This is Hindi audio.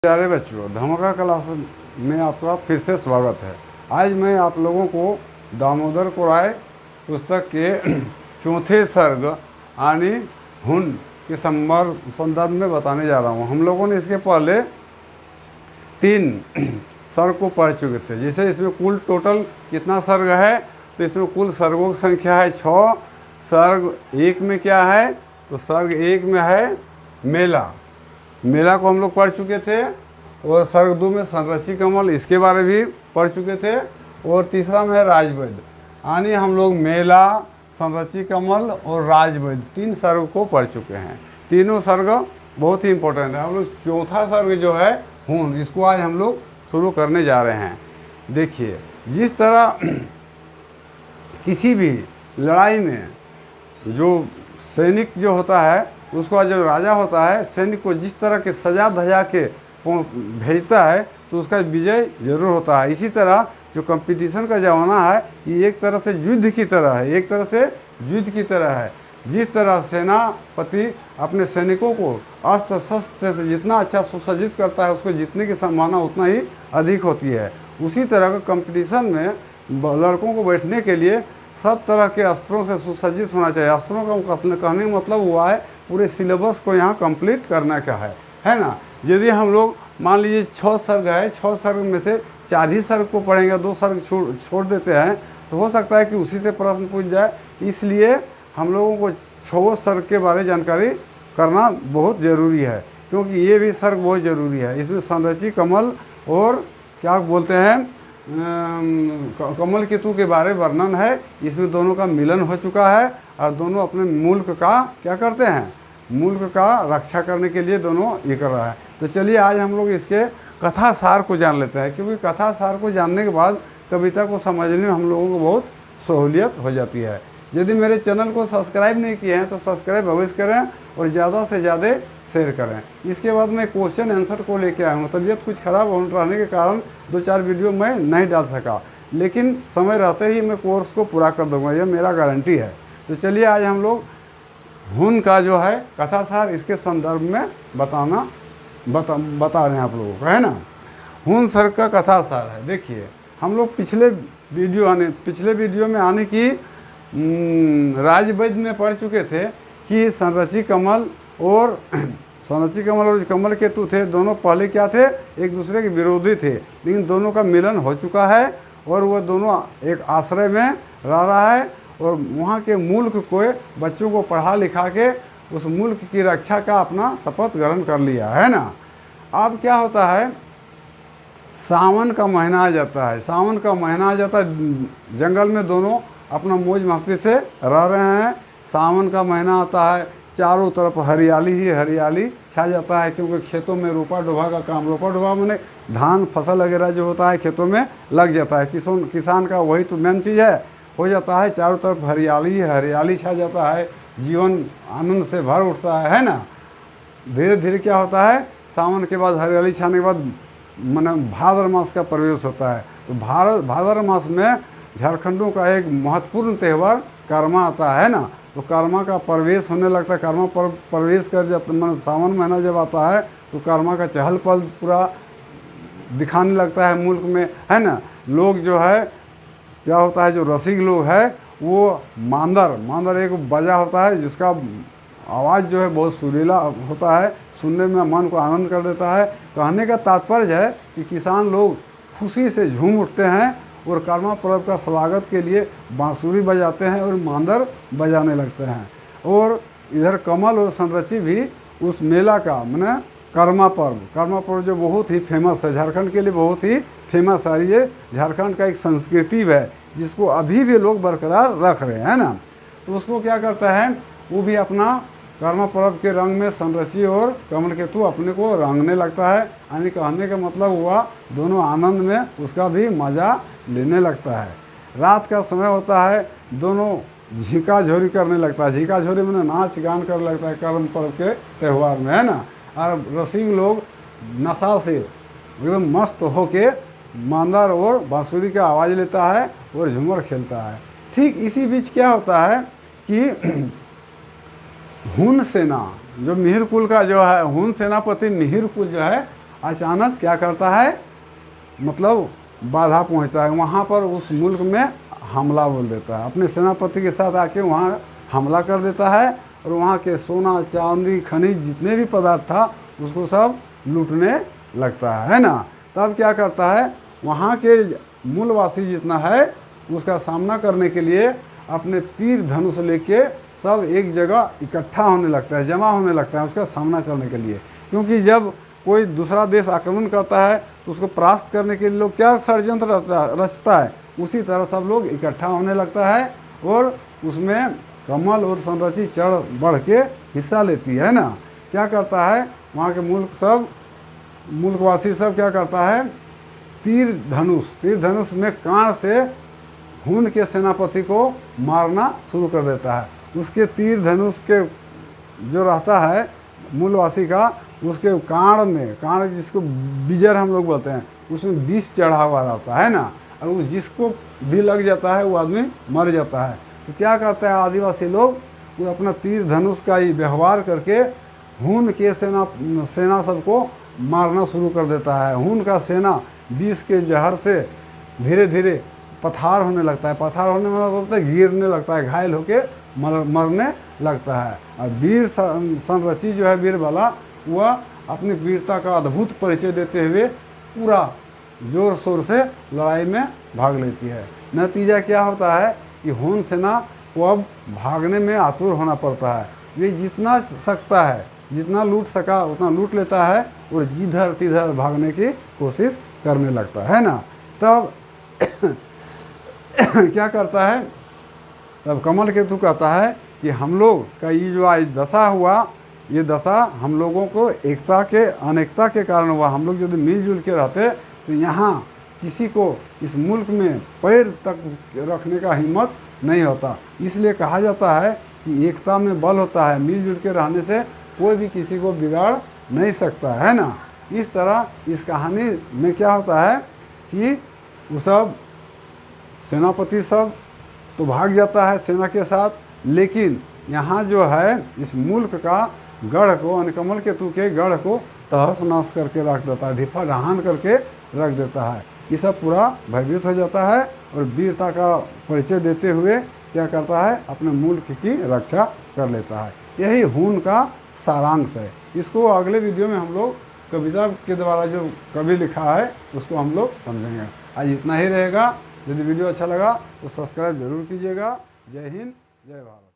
प्यारे बच्चों, धमाका क्लास में आपका फिर से स्वागत है। आज मैं आप लोगों को दामोदर कुराय पुस्तक के चौथे सर्ग यानी हुन के संदर्भ में बताने जा रहा हूँ। हम लोगों ने इसके पहले 3 सर्ग को पढ़ चुके थे। जैसे इसमें कुल टोटल कितना सर्ग है, तो इसमें कुल सर्गों की संख्या है 6। सर्ग 1 में क्या है, तो सर्ग 1 में है मेला को हम लोग पढ़ चुके थे। और सर्ग 2 में संरची कमल, इसके बारे भी पढ़ चुके थे। और तीसरा में है राजवैद्य, यानी हम लोग मेला, संरची कमल और राजवैद्य 3 सर्ग को पढ़ चुके हैं। तीनों सर्ग बहुत ही इम्पोर्टेंट है। हम लोग चौथा सर्ग जो है हुन, इसको आज हम लोग शुरू करने जा रहे हैं। देखिए, जिस तरह किसी भी लड़ाई में जो सैनिक जो होता है, उसका जो राजा होता है, सैनिक को जिस तरह के सजा धजा के भेजता है तो उसका विजय जरूर होता है। इसी तरह जो कंपटीशन का ज़माना है, ये एक तरह से युद्ध की तरह है, एक तरह से युद्ध की तरह है। जिस तरह सेनापति अपने सैनिकों को अस्त्र शस्त्र से जितना अच्छा सुसज्जित करता है, उसको जीतने की संभावना उतना ही अधिक होती है। उसी तरह का कंपटीशन में लड़कों को बैठने के लिए सब तरह के अस्त्रों से सुसज्जित होना चाहिए। अस्त्रों का कहने का मतलब हुआ है पूरे सिलेबस को यहाँ कंप्लीट करने का है ना। यदि हम लोग मान लीजिए 6 सर्ग है, 6 सर्ग में से 4 ही सर्ग को पढ़ेंगे, 2 सर्ग छोड़ देते हैं, तो हो सकता है कि उसी से प्रश्न पूछ जाए। इसलिए हम लोगों को 6 सर्ग के बारे में जानकारी करना बहुत ज़रूरी है, क्योंकि ये भी सर्ग बहुत ज़रूरी है। इसमें संरची कमल और क्या बोलते हैं कमल केतु के बारे में वर्णन है। इसमें दोनों का मिलन हो चुका है और दोनों अपने मुल्क का क्या करते हैं, मुल्क का रक्षा करने के लिए दोनों ये कर रहा है। तो चलिए आज हम लोग इसके कथा सार को जान लेते हैं, क्योंकि कथा सार को जानने के बाद कविता को समझने में हम लोगों को बहुत सहूलियत हो जाती है। यदि मेरे चैनल को सब्सक्राइब नहीं किए हैं तो सब्सक्राइब अवश्य करें और ज़्यादा से ज़्यादा शेयर करें। इसके बाद मैं क्वेश्चन आंसर को लेके आया हूँ। तबीयत कुछ ख़राब रहने के कारण 2-4 वीडियो मैं नहीं डाल सका, लेकिन समय रहते ही मैं कोर्स को पूरा कर दूँगा, यह मेरा गारंटी है। तो चलिए आज हम लोग हुन का जो है कथासार इसके संदर्भ में बता रहे हैं आप लोगों को, है ना। हुन सर्ग का कथासार है। देखिए, हम लोग पिछले वीडियो में आने की राजवैद्य में पढ़ चुके थे कि संरची कमल और कमल केतु थे, दोनों पहले क्या थे, एक दूसरे के विरोधी थे, लेकिन दोनों का मिलन हो चुका है और वह दोनों एक आश्रय में रह रहा है और वहाँ के मुल्क को बच्चों को पढ़ा लिखा के उस मुल्क की रक्षा का अपना शपथ ग्रहण कर लिया है ना। अब क्या होता है, सावन का महीना आ जाता है। सावन का महीना आ जाता है, जंगल में दोनों अपना मौज मस्ती से रह रहे हैं। सावन का महीना आता है, चारों तरफ हरियाली ही हरियाली छा जाता है, क्योंकि खेतों में रोपा डोबा का काम, रोपा डोबा मैंने धान फसल वगैरह जो होता है खेतों में लग जाता है। किसान का वही तो मेन चीज़ है, हो जाता है। चारों तरफ हरियाली ही हरियाली छा जाता है, जीवन आनंद से भर उठता है ना। धीरे धीरे क्या होता है, सावन के बाद हरियाली छाने के बाद माने भाद्र मास का प्रवेश होता है। तो भाद्र मास में झारखंडों का एक महत्वपूर्ण त्यौहार कर्मा आता है ना। तो कर्मा का प्रवेश होने लगता है, कर्मा पर प्रवेश कर जाता, मतलब सावन महीना जब आता है तो कर्मा का चहल पहल पूरा दिखाने लगता है मुल्क में, है ना। लोग जो है क्या होता है, जो रसिक लोग है वो मांदर एक बजा होता है जिसका आवाज़ जो है बहुत सुरीला होता है, सुनने में मन को आनंद कर देता है। कहने का तात्पर्य है कि किसान लोग खुशी से झूम उठते हैं और कर्मा पर्व का स्वागत के लिए बांसुरी बजाते हैं और मांदर बजाने लगते हैं। और इधर कमल और संरची भी उस मेला का माने कर्मा पर्व जो बहुत ही फेमस है, झारखंड के लिए बहुत ही फेमस है। ये झारखंड का एक संस्कृति है जिसको अभी भी लोग बरकरार रख रहे हैं ना। तो उसको क्या करता है, वो भी अपना कर्मा पर्व के रंग में संरची और कमल केतु अपने को रंगने लगता है। यानी कहने का मतलब हुआ दोनों आनंद में उसका भी मज़ा लेने लगता है। रात का समय होता है, दोनों झीका झोरी करने लगता है। झीका झोरी में नाच गान करने लगता है कर्म पर्व के त्यौहार में, है ना। और रसिक लोग नशा से एकदम मस्त होके मांदर और बांसुरी का आवाज़ लेता है और झूमर खेलता है। ठीक इसी बीच क्या होता है कि हुन सेना जो मिहिर कुल का जो है, हुन सेनापति मिहिर कुल जो है अचानक क्या करता है, मतलब बाधा पहुंचता है, वहाँ पर उस मुल्क में हमला बोल देता है, अपने सेनापति के साथ आके वहाँ हमला कर देता है और वहाँ के सोना चांदी खनिज जितने भी पदार्थ था उसको सब लूटने लगता है ना। तब क्या करता है, वहाँ के मूलवासी जितना है उसका सामना करने के लिए अपने तीर धनुष लेके सब एक जगह इकट्ठा होने लगता है, जमा होने लगता है उसका सामना करने के लिए। क्योंकि जब कोई दूसरा देश आक्रमण करता है तो उसको परास्त करने के लिए लोग क्या षड्यंत्र रचता है, उसी तरह सब लोग इकट्ठा होने लगता है और उसमें कमल और संरचि चढ़ बढ़ के हिस्सा लेती है ना। क्या करता है, वहाँ के मुल्कवासी सब क्या करता है, तीर धनुष में कांड से हुन के सेनापति को मारना शुरू कर देता है। उसके तीर धनुष के जो रहता है मूलवासी का, उसके कांड जिसको बिजर हम लोग बोलते हैं, उसमें विष चढ़ा हुआ रहता है ना, और वो जिसको भी लग जाता है वो आदमी मर जाता है। तो क्या करता है आदिवासी लोग, वो अपना तीर धनुष का ही व्यवहार करके हुन के सेना सबको मारना शुरू कर देता है। हुन का सेना विष के जहर से धीरे धीरे पथार होने लगता है, पथार होने में होता है गिरने लगता है, घायल होके मरने लगता है। और वीर संरचि जो है वीरबाला, वह अपनी वीरता का अद्भुत परिचय देते हुए पूरा जोर शोर से लड़ाई में भाग लेती है। नतीजा क्या होता है कि हुन सेना को अब भागने में आतुर होना पड़ता है। ये जितना सकता है, जितना लूट सका उतना लूट लेता है और जिधर तिधर भागने की कोशिश करने लगता है ना। तब क्या करता है, तब कमल केतु कहता है कि हम लोग का ये जो आज दशा हुआ, ये दशा हम लोगों को अनेकता के कारण हुआ। हम लोग यदि मिलजुल के रहते तो यहाँ किसी को इस मुल्क में पैर तक रखने का हिम्मत नहीं होता। इसलिए कहा जाता है कि एकता में बल होता है, मिलजुल के रहने से कोई भी किसी को बिगाड़ नहीं सकता है ना। इस तरह इस कहानी में क्या होता है कि वो सब सेनापति सब तो भाग जाता है सेना के साथ, लेकिन यहाँ जो है इस मुल्क का गढ़ को, अनकमल केतु के गढ़ को तहस नहस करके रख देता है, ढिफा ढहान करके रख देता है। ये सब पूरा भयभीत हो जाता है और वीरता का परिचय देते हुए क्या करता है, अपने मुल्क की रक्षा कर लेता है। यही हुन का सारांश है। इसको अगले वीडियो में हम लोग कविता के द्वारा जो कवि लिखा है उसको हम लोग समझेंगे। आज इतना ही रहेगा। यदि वीडियो अच्छा लगा तो सब्सक्राइब जरूर कीजिएगा। जय हिंद, जय भारत।